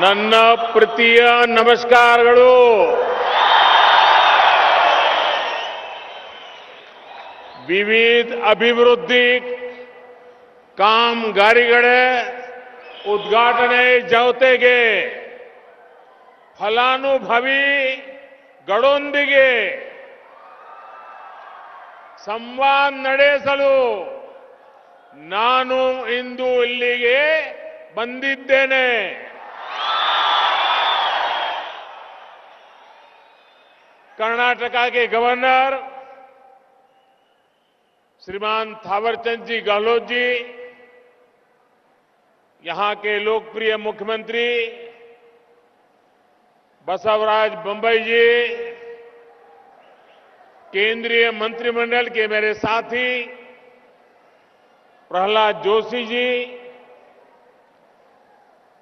ನನ್ನ ಪ್ರೀತಿಯ ನಮಸ್ಕಾರಗಳು. ವಿವಿಧ ಅಭಿವೃದ್ಧಿ ಕಾಮಗಾರಿಗಳ ಉದ್ಘಾಟನೆ ಜೊತೆಗೆ ಫಲಾನುಭವಿಗಳೊಂದಿಗೆ ಸಂವಾದ ನಡೆಸಲು ನಾನು ಇಂದು ಇಲ್ಲಿಗೆ ಬಂದಿದ್ದೇನೆ. कर्नाटक के गवर्नर श्रीमान थावरचंद जी गहलोत जी, यहां के लोकप्रिय मुख्यमंत्री बसवराज बोम्मई जी, केंद्रीय मंत्रिमंडल के मेरे साथी प्रहलाद जोशी जी,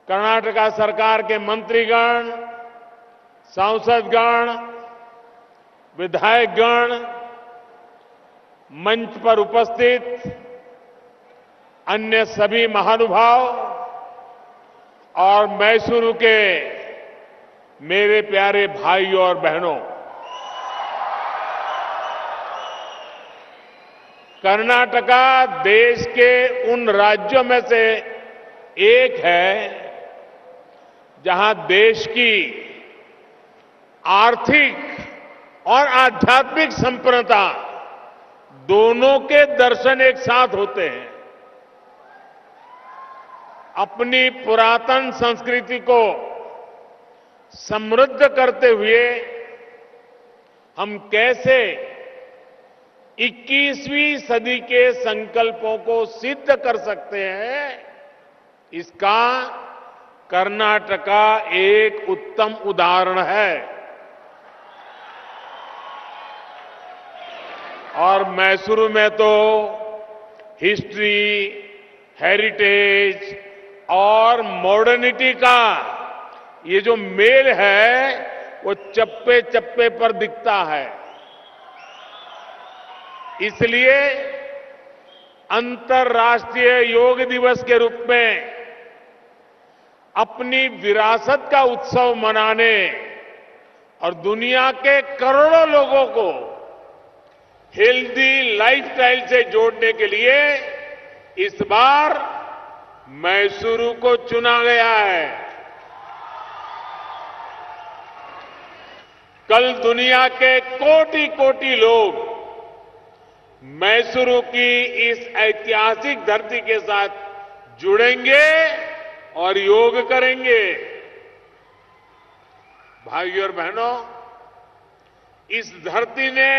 कर्नाटक सरकार के मंत्रीगण, सांसदगण, विधायकगण, मंच पर उपस्थित अन्य सभी महानुभाव और मैसूरू के मेरे प्यारे भाइयों और बहनों, कर्नाटका देश के उन राज्यों में से एक है जहां देश की आर्थिक और आध्यात्मिक संपन्नता दोनों के दर्शन एक साथ होते हैं. अपनी पुरातन संस्कृति को समृद्ध करते हुए हम कैसे 21वीं सदी के संकल्पों को सिद्ध कर सकते हैं, इसका कर्नाटका एक उत्तम उदाहरण है. और मैसूरू में तो हिस्ट्री, हेरिटेज और मॉडर्निटी का ये जो मेल है वो चप्पे चप्पे पर दिखता है. इसलिए अंतर्राष्ट्रीय योग दिवस के रूप में अपनी विरासत का उत्सव मनाने और दुनिया के करोड़ों लोगों को हेल्दी लाइफस्टाइल से जोड़ने के लिए इस बार मैसूरू को चुना गया है. कल दुनिया के कोटि कोटि लोग मैसूरू की इस ऐतिहासिक धरती के साथ जुड़ेंगे और योग करेंगे. भाइयों और बहनों, इस धरती ने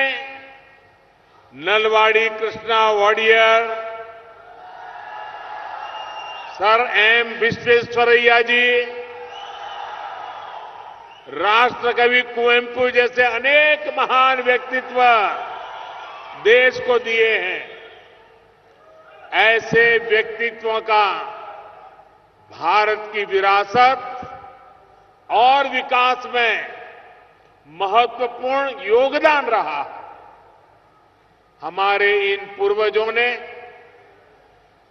नलवाड़ी कृष्णा वाडियर, सर एम विश्वेश्वरैया जी, राष्ट्रकवि कुवेंपु जैसे अनेक महान व्यक्तित्व देश को दिए हैं. ऐसे व्यक्तित्वों का भारत की विरासत और विकास में महत्वपूर्ण योगदान रहा है. हमारे इन पूर्वजों ने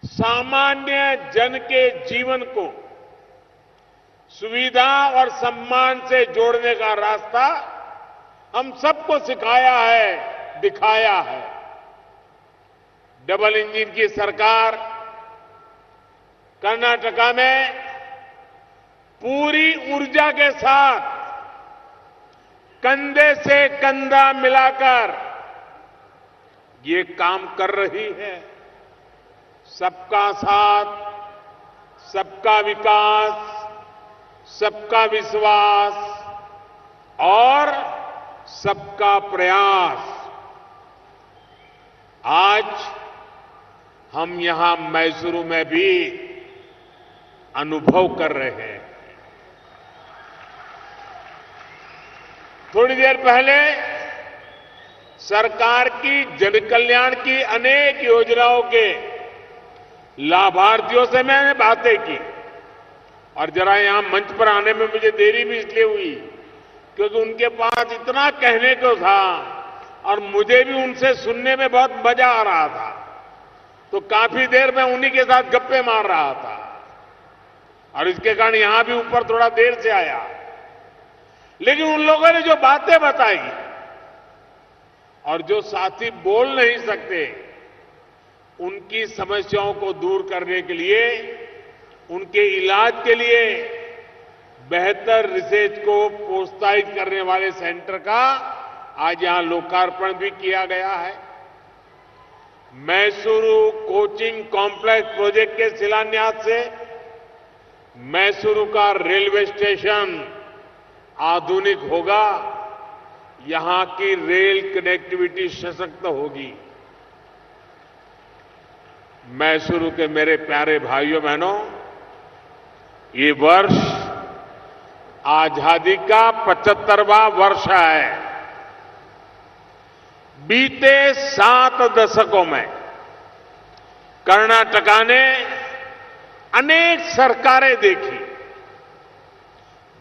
सामान्य जन के जीवन को सुविधा और सम्मान से जोड़ने का रास्ता हम सबको सिखाया है, दिखाया है. डबल इंजन की सरकार कर्नाटका में पूरी ऊर्जा के साथ कंधे से कंधा मिलाकर ये काम कर रही है. सबका साथ, सबका विकास, सबका विश्वास और सबका प्रयास. आज हम यहां मैसूरू में भी अनुभव कर रहे हैं. थोड़ी देर पहले सरकार की जनकल्याण की अनेक योजनाओं के लाभार्थियों से मैंने बातें की और जरा यहां मंच पर आने में मुझे देरी भी इसलिए हुई क्योंकि उनके पास इतना कहने को था और मुझे भी उनसे सुनने में बहुत मजा आ रहा था. तो काफी देर मैं उन्हीं के साथ गप्पे मार रहा था. और इसके कारण यहां भी ऊपर थोड़ा देर से आया। लेकिन उन लोगों ने जो बातें बताई और जो साथी बोल नहीं सकते, उनकी समस्याओं को दूर करने के लिए, उनके इलाज के लिए बेहतर रिसर्च को प्रोत्साहित करने वाले सेंटर का आज यहां लोकार्पण भी किया गया है। मैसूरू कोचिंग कॉम्प्लेक्स प्रोजेक्ट के शिलान्यास से मैसूरू का रेलवे स्टेशन आधुनिक होगा, यहां की रेल कनेक्टिविटी सशक्त होगी। मैसूरू के मेरे प्यारे भाइयों बहनों, ये वर्ष आजादी का 75वां वर्ष है। बीते 7 दशकों में कर्नाटका ने अनेक सरकारें देखी।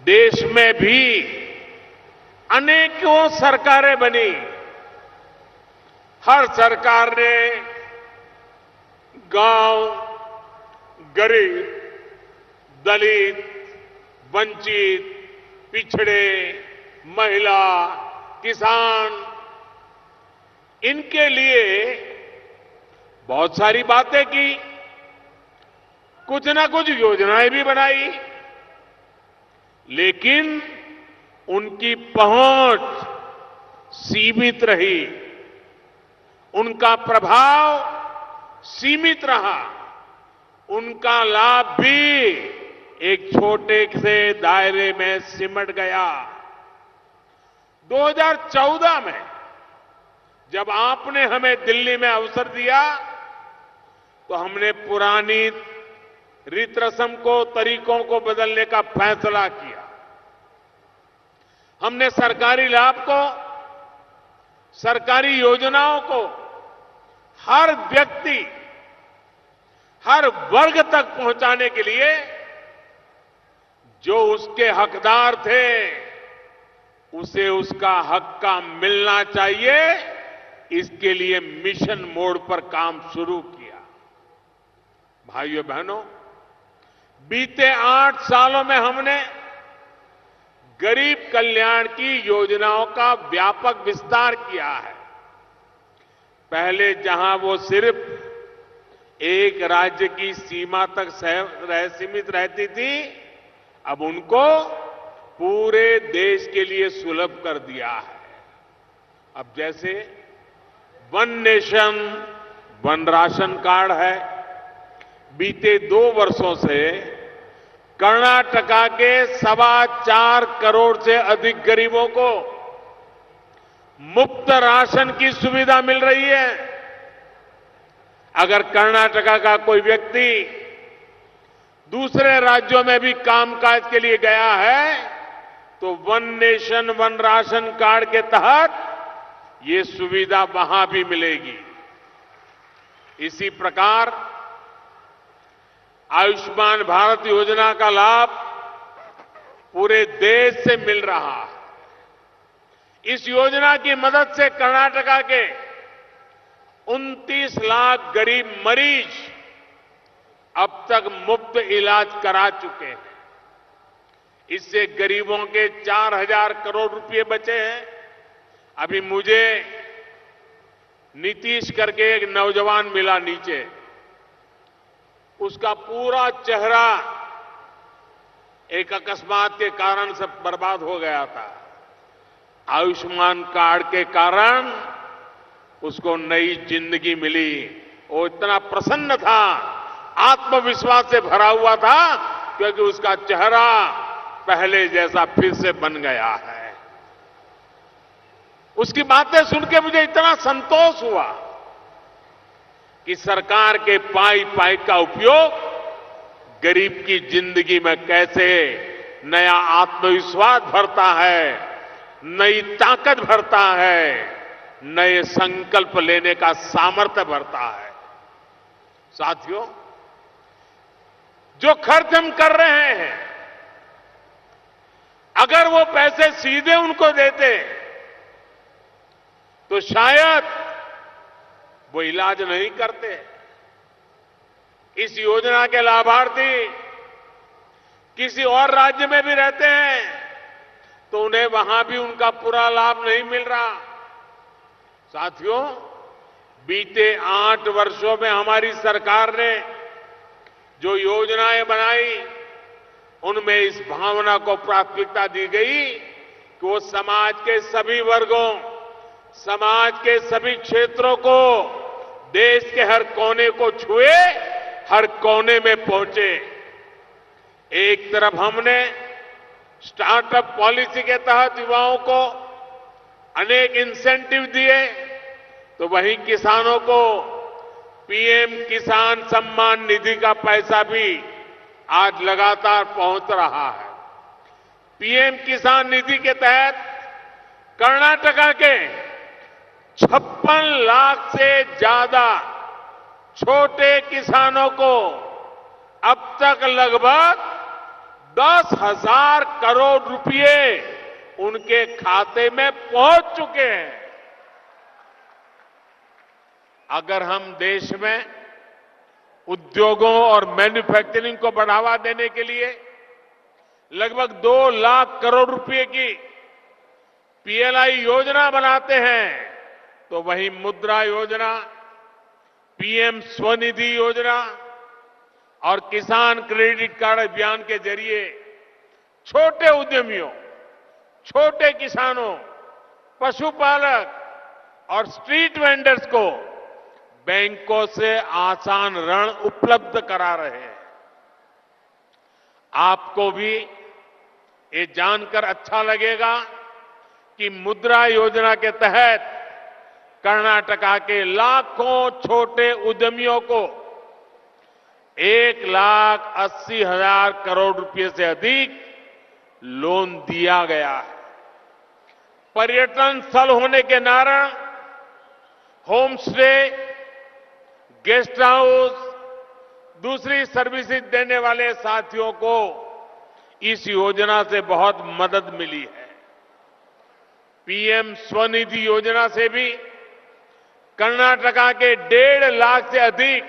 देश में भी अनेकों सरकारें बनी। हर सरकार ने गांव, गरीब, दलित, वंचित, पिछड़े, महिला, किसान, इनके लिए बहुत सारी बातें की, कुछ ना कुछ योजनाएं भी बनाई, लेकिन उनकी पहुंच सीमित रही, उनका प्रभाव सीमित रहा, उनका लाभ भी एक छोटे से दायरे में सिमट गया। 2014 में जब आपने हमें दिल्ली में अवसर दिया, तो हमने पुरानी रीत रस्म को, तरीकों को बदलने का फैसला किया। हमने सरकारी लाभ को, सरकारी योजनाओं को हर व्यक्ति, हर वर्ग तक पहुंचाने के लिए जो उसके हकदार थे, उसे उसका हक का मिलना चाहिए, इसके लिए मिशन मोड पर काम शुरू किया। भाइयों बहनों, बीते 8 सालों में हमने गरीब कल्याण की योजनाओं का व्यापक विस्तार किया है। पहले जहां वो सिर्फ एक राज्य की सीमा तक सीमित रहती थी, अब उनको पूरे देश के लिए सुलभ कर दिया है। अब जैसे one nation one ration card है। बीते 2 वर्षों से कर्नाटका के 4.25 करोड़ से अधिक गरीबों को मुफ्त राशन की सुविधा मिल रही है। अगर कर्नाटका का कोई व्यक्ति दूसरे राज्यों में भी कामकाज के लिए गया है, तो one nation one ration card के तहत ये सुविधा वहां भी मिलेगी। इसी प्रकार आयुष्मान भारत योजना का लाभ पूरे देश से मिल रहा है। इस योजना की मदद से कर्नाटका के 29 लाख गरीब मरीज अब तक मुफ्त इलाज करा चुके हैं। इससे गरीबों के 4,000 करोड़ रुपए बचे हैं। अभी मुझे नीतीश करके एक नौजवान मिला नीचे, उसका पूरा चेहरा एक अकस्मात के कारण से बर्बाद हो गया था। आयुष्मान कार्ड के कारण उसको नई जिंदगी मिली। वो इतना प्रसन्न था, आत्मविश्वास से भरा हुआ था, क्योंकि उसका चेहरा पहले जैसा फिर से बन गया है। उसकी बातें सुन के मुझे इतना संतोष हुआ कि सरकार के पाई पाई का उपयोग गरीब की जिंदगी में कैसे नया आत्मविश्वास भरता है, नई ताकत भरता है, नए संकल्प लेने का सामर्थ्य भरता है। साथियों, जो खर्च हम कर रहे हैं, अगर वो पैसे सीधे उनको देते तो शायद वो इलाज नहीं करते। इस योजना के लाभार्थी किसी और राज्य में भी रहते हैं तो उन्हें वहां भी उनका पूरा लाभ नहीं मिल रहा। साथियों, बीते 8 वर्षों में हमारी सरकार ने जो योजनाएं बनाई उनमें इस भावना को प्राथमिकता दी गई कि वो समाज के सभी वर्गों, समाज के सभी क्षेत्रों को, देश के हर कोने को छुए, हर कोने में पहुंचे। एक तरफ हमने स्टार्टअप पॉलिसी के तहत युवाओं को अनेक इंसेंटिव दिए, तो वहीं किसानों को पीएम किसान सम्मान निधि का पैसा भी आज लगातार पहुंच रहा है। पीएम किसान निधि के तहत कर्नाटका के 56 लाख से ज्यादा छोटे किसानों को अब तक लगभग 10,000 करोड़ रुपए उनके खाते में पहुंच चुके हैं। अगर हम देश में उद्योगों और मैन्युफैक्चरिंग को बढ़ावा देने के लिए लगभग 2 लाख करोड़ रुपए की पीएलआई योजना बनाते हैं, तो वहीं मुद्रा योजना, पीएम स्वनिधि योजना और किसान क्रेडिट कार्ड अभियान के जरिए छोटे उद्यमियों, छोटे किसानों, पशुपालक और स्ट्रीट वेंडर्स को बैंकों से आसान ऋण उपलब्ध करा रहे हैं। आपको भी ये जानकर अच्छा लगेगा कि मुद्रा योजना के तहत कर्नाटका के लाखों छोटे उद्यमियों को 1,80,000 करोड़ रुपए से अधिक लोन दिया गया है। पर्यटन स्थल होने के कारण होम स्टे, गेस्ट हाउस, दूसरी सर्विसेज देने वाले साथियों को इस योजना से बहुत मदद मिली है। पीएम स्वनिधि योजना से भी कर्नाटका के 1.5 लाख से अधिक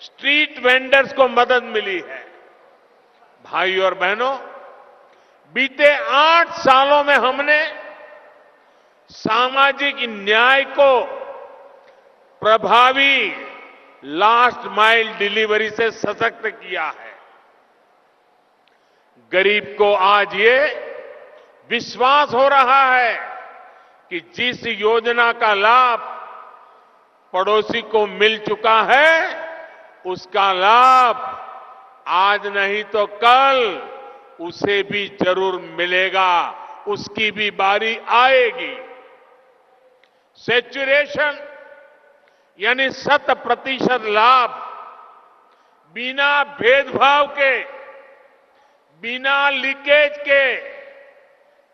स्ट्रीट वेंडर्स को मदद मिली है। भाइयों और बहनों, बीते 8 सालों में हमने सामाजिक न्याय को प्रभावी लास्ट माइल डिलीवरी से सशक्त किया है। गरीब को आज ये विश्वास हो रहा है कि जिस योजना का लाभ पड़ोसी को मिल चुका है, उसका लाभ आज नहीं तो कल उसे भी जरूर मिलेगा, उसकी भी बारी आएगी। सैचुरेशन यानी 100% लाभ, बिना भेदभाव के, बिना लीकेज के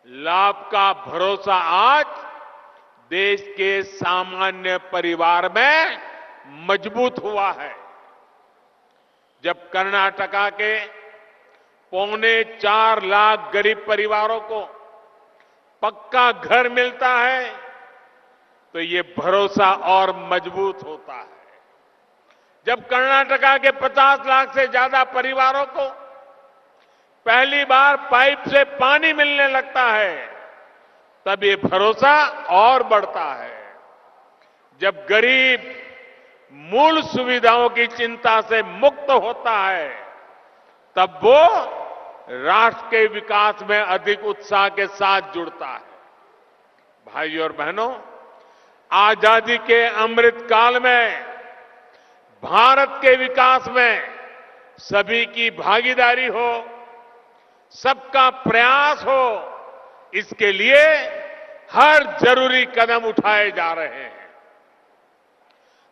लाभ का भरोसा आज देश के सामान्य परिवार में मजबूत हुआ है। जब कर्नाटका के 4.25 लाख गरीब परिवारों को पक्का घर मिलता है तो ये भरोसा और मजबूत होता है। जब कर्नाटका के 50 लाख से ज्यादा परिवारों को पहली बार पाइप से पानी मिलने लगता है, तब ये भरोसा और बढ़ता है। जब गरीब मूल सुविधाओं की चिंता से मुक्त होता है, तब वो राष्ट्र के विकास में अधिक उत्साह के साथ जुड़ता है। भाइयों और बहनों, आजादी के अमृत काल में भारत के विकास में सभी की भागीदारी हो, सबका प्रयास हो, इसके लिए हर जरूरी कदम उठाए जा रहे हैं।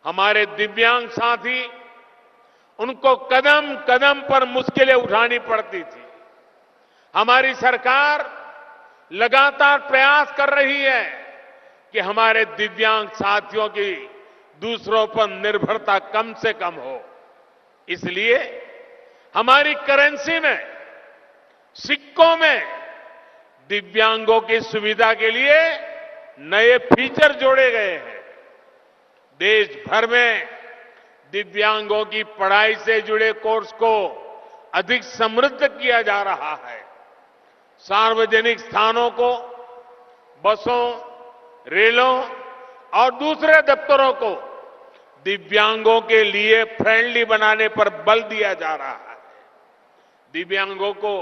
हमारे दिव्यांग साथी, उनको कदम कदम पर मुश्किलें उठानी पड़ती थी। हमारी सरकार लगातार प्रयास कर रही है कि हमारे दिव्यांग साथियों की दूसरों पर निर्भरता कम से कम हो। इसलिए हमारी करेंसी में, सिक्कों में दिव्यांगों की सुविधा के लिए नए फीचर जोड़े गए हैं। देश भर में दिव्यांगों की पढ़ाई से जुड़े कोर्स को अधिक समृद्ध किया जा रहा है। सार्वजनिक स्थानों को बसों, रेलों और दूसरे दफ्तरों को दिव्यांगों के लिए फ्रेंडली बनाने पर बल दिया जा रहा है। दिव्यांगों को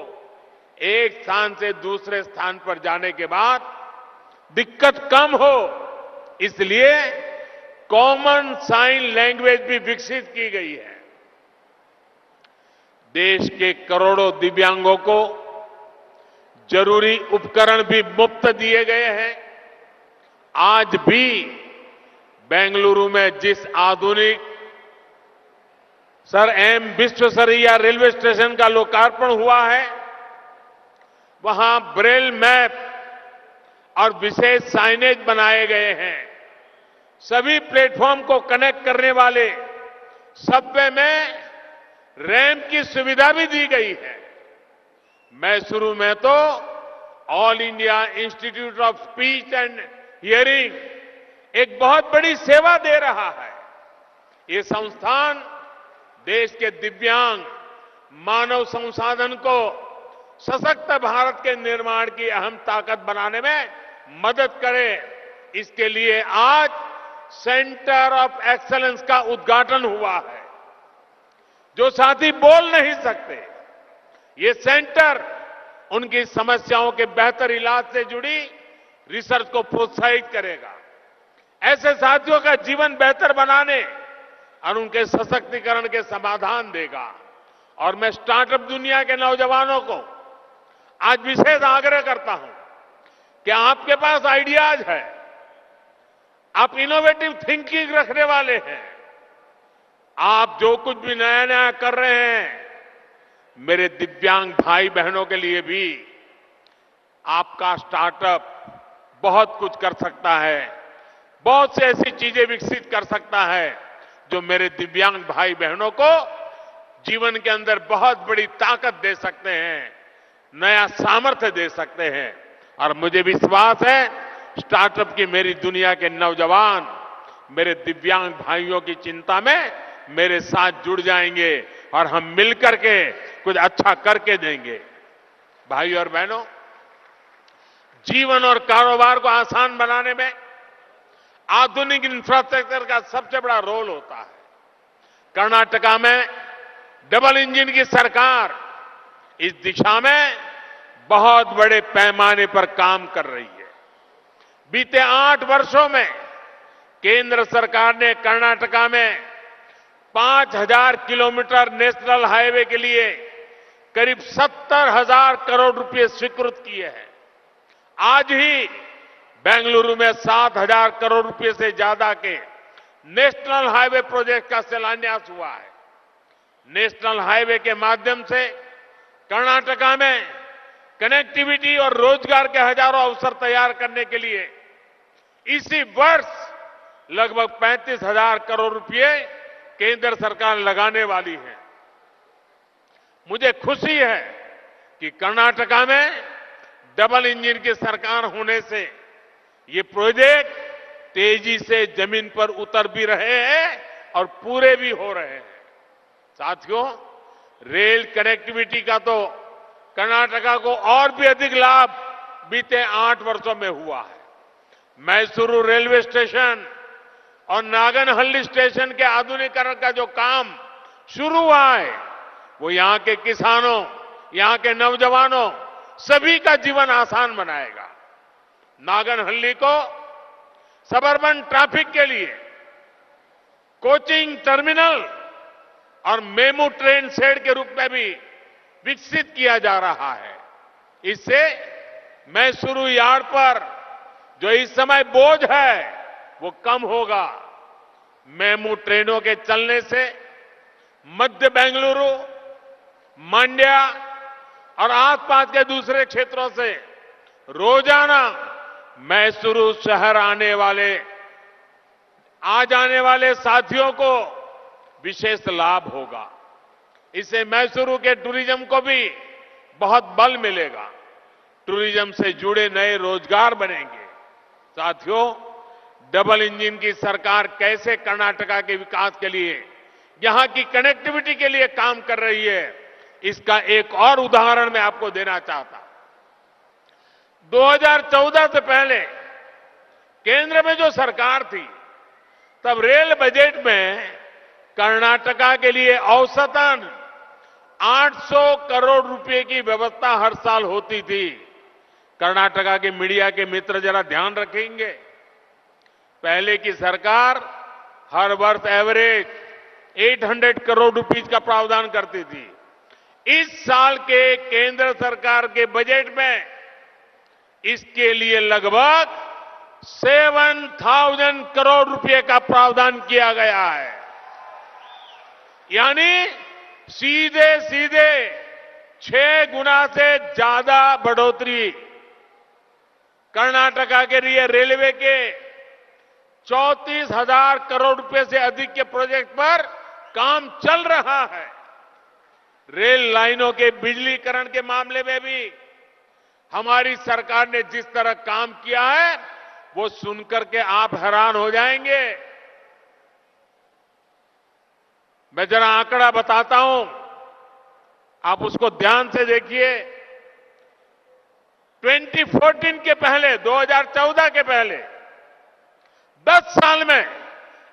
एक स्थान से दूसरे स्थान पर जाने के बाद दिक्कत कम हो, इसलिए कॉमन साइन लैंग्वेज भी विकसित की गई है। देश के करोड़ों दिव्यांगों को जरूरी उपकरण भी मुफ्त दिए गए हैं। आज भी बेंगलुरु में जिस आधुनिक sir M Visvesvaraya railway station का लोकार्पण हुआ है, वहां ब्रेल मैप और विशेष साइनेज बनाए गए हैं। सभी प्लेटफॉर्म को कनेक्ट करने वाले सबवे में रैंप की सुविधा भी दी गई है। मैसूरू में तो all India institute of speech and hearing एक बहुत बड़ी सेवा दे रहा है। ये संस्थान देश के दिव्यांग मानव संसाधन को सशक्त भारत के निर्माण की अहम ताकत बनाने में मदद करे, इसके लिए आज सेंटर ऑफ एक्सीलेंस का उद्घाटन हुआ है। जो साथी बोल नहीं सकते, ये सेंटर उनकी समस्याओं के बेहतर इलाज से जुड़ी रिसर्च को प्रोत्साहित करेगा। ऐसे साथियों का जीवन बेहतर बनाने और उनके सशक्तिकरण के समाधान देगा। और मैं स्टार्टअप दुनिया के नौजवानों को आज विशेष आग्रह करता हूं कि आपके पास आइडियाज है, आप इनोवेटिव थिंकिंग रखने वाले हैं, आप जो कुछ भी नया नया कर रहे हैं, मेरे दिव्यांग भाई बहनों के लिए भी आपका स्टार्टअप बहुत कुछ कर सकता है, बहुत से ऐसी चीजें विकसित कर सकता है जो मेरे दिव्यांग भाई बहनों को जीवन के अंदर बहुत बड़ी ताकत दे सकते हैं, नया सामर्थ्य दे सकते हैं। और मुझे विश्वास है स्टार्टअप की मेरी दुनिया के नौजवान मेरे दिव्यांग भाइयों की चिंता में मेरे साथ जुड़ जाएंगे और हम मिलकर के कुछ अच्छा करके देंगे। भाइयों और बहनों, जीवन और कारोबार को आसान बनाने में आधुनिक इंफ्रास्ट्रक्चर का सबसे बड़ा रोल होता है। कर्नाटका में डबल इंजन की सरकार इस दिशा में बहुत बड़े पैमाने पर काम कर रही है। बीते 8 वर्षों में केंद्र सरकार ने कर्नाटका में 5,000 किलोमीटर नेशनल हाईवे के लिए करीब 70,000 करोड़ रुपए स्वीकृत किए हैं। आज ही बेंगलुरु में 7,000 करोड़ रुपए से ज्यादा के नेशनल हाईवे प्रोजेक्ट का शिलान्यास हुआ है। नेशनल हाईवे के माध्यम से कर्नाटका में कनेक्टिविटी और रोजगार के हजारों अवसर तैयार करने के लिए इसी वर्ष लगभग 35,000 करोड़ रुपए केंद्र सरकार लगाने वाली है। मुझे खुशी है कि कर्नाटका में डबल इंजन की सरकार होने से ये प्रोजेक्ट तेजी से जमीन पर उतर भी रहे हैं और पूरे भी हो रहे हैं। साथियों, रेल कनेक्टिविटी का तो कर्नाटका को और भी अधिक लाभ बीते 8 वर्षों में हुआ है। मैसूरू रेलवे स्टेशन और नागनहल्ली स्टेशन के आधुनिकीकरण का जो काम शुरू हुआ है, वो यहां के किसानों, यहां के नौजवानों सभी का जीवन आसान बनाएगा। नागनहल्ली को सबर्बन ट्रैफिक के लिए कोचिंग टर्मिनल और मेमू ट्रेन शेड के रूप में भी विकसित किया जा रहा है। इससे मैसूरू यार्ड पर जो इस समय बोझ है वो कम होगा। मेमू ट्रेनों के चलने से मध्य बेंगलुरु, मांड्या और आसपास के दूसरे क्षेत्रों से रोजाना मैसूरू शहर आ जाने वाले साथियों को विशेष लाभ होगा। इससे मैसूरू के टूरिज्म को भी बहुत बल मिलेगा। टूरिज्म से जुड़े नए रोजगार बनेंगे। साथियों, डबल इंजन की सरकार कैसे कर्नाटका के विकास के लिए, यहां की कनेक्टिविटी के लिए काम कर रही है, इसका एक और उदाहरण मैं आपको देना चाहता हूं। 2014 से पहले केंद्र में जो सरकार थी, तब रेल बजट में कर्नाटका के लिए औसतन 800 करोड़ रुपए की व्यवस्था हर साल होती थी। कर्नाटका के मीडिया के मित्र जरा ध्यान रखेंगे, पहले की सरकार हर वर्ष एवरेज 800 करोड़ रुपीस का प्रावधान करती थी। इस साल के केंद्र सरकार के बजट में इसके लिए लगभग 7,000 करोड़ रुपए का प्रावधान किया गया है। यानी सीधे सीधे 6 गुना से ज्यादा बढ़ोतरी। कर्नाटका के लिए रेलवे के 34,000 करोड़ रुपए से अधिक के प्रोजेक्ट पर काम चल रहा है। रेल लाइनों के बिजलीकरण के मामले में भी हमारी सरकार ने जिस तरह काम किया है, वो सुनकर के आप हैरान हो जाएंगे। मैं जरा आंकड़ा बताता हूं, आप उसको ध्यान से देखिए। 2014 के पहले, 2014 के पहले 10 साल में,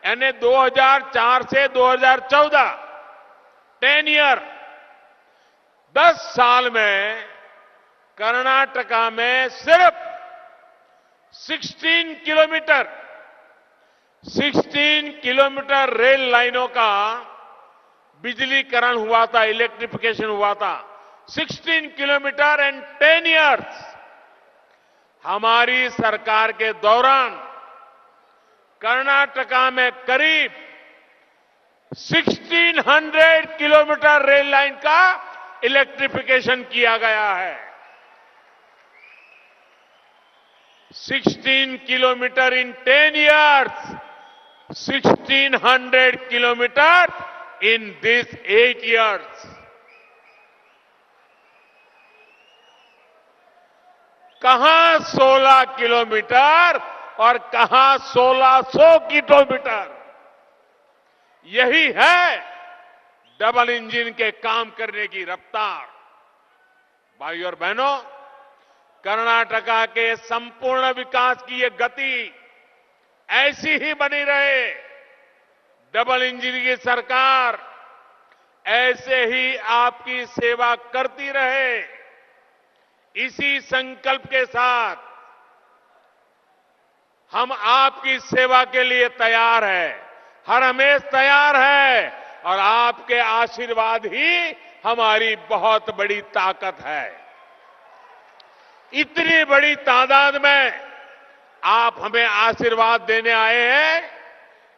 यानी 2004 से 2014, 10 ईयर, 10 साल में कर्नाटका में सिर्फ 16 किलोमीटर रेल लाइनों का बिजलीकरण हुआ था, इलेक्ट्रिफिकेशन हुआ था। 16 किलोमीटर एंड 10 ईयर्स। हमारी सरकार के दौरान कर्नाटका में करीब 1600 किलोमीटर रेल लाइन का इलेक्ट्रिफिकेशन किया गया है। 16 kilometre in 10 years, 1600 kilometre in this 8 years. कहां 16 किलोमीटर और कहां 1600 किलोमीटर। यही है डबल इंजन के काम करने की रफ्तार। भाइयों और बहनों, कर्नाटका के संपूर्ण विकास की ये गति ऐसी ही बनी रहे। डबल इंजन की सरकार ऐसे ही आपकी सेवा करती रहे। इसी संकल्प के साथ हम आपकी सेवा के लिए तैयार हैं, हर हमेश तैयार है, और आपके आशीर्वाद ही हमारी बहुत बड़ी ताकत है। इतनी बड़ी तादाद में आप हमें आशीर्वाद देने आए हैं।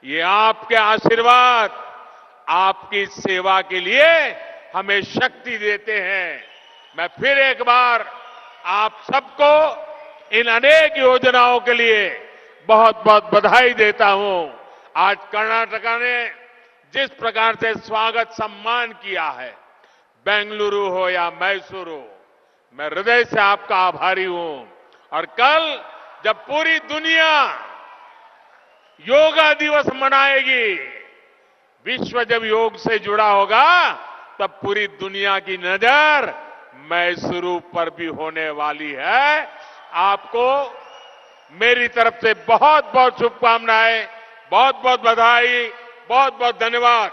ये आपके आशीर्वाद आपकी सेवा के लिए हमें शक्ति देते हैं। मैं फिर एक बार आप सबको इन अनेक योजनाओं के लिए बहुत बहुत बधाई देता हूं। आज कर्नाटका ने जिस प्रकार से स्वागत सम्मान किया है, बेंगलुरु हो या मैसूरू, मैं हृदय से आपका आभारी हूं। और कल जब पूरी दुनिया योगा दिवस मनाएगी, विश्व जब योग से जुड़ा होगा, तब पूरी दुनिया की नजर मैसूरू पर भी होने वाली है। आपको मेरी तरफ से बहुत बहुत शुभकामनाएं, बहुत बहुत बधाई, बहुत बहुत धन्यवाद।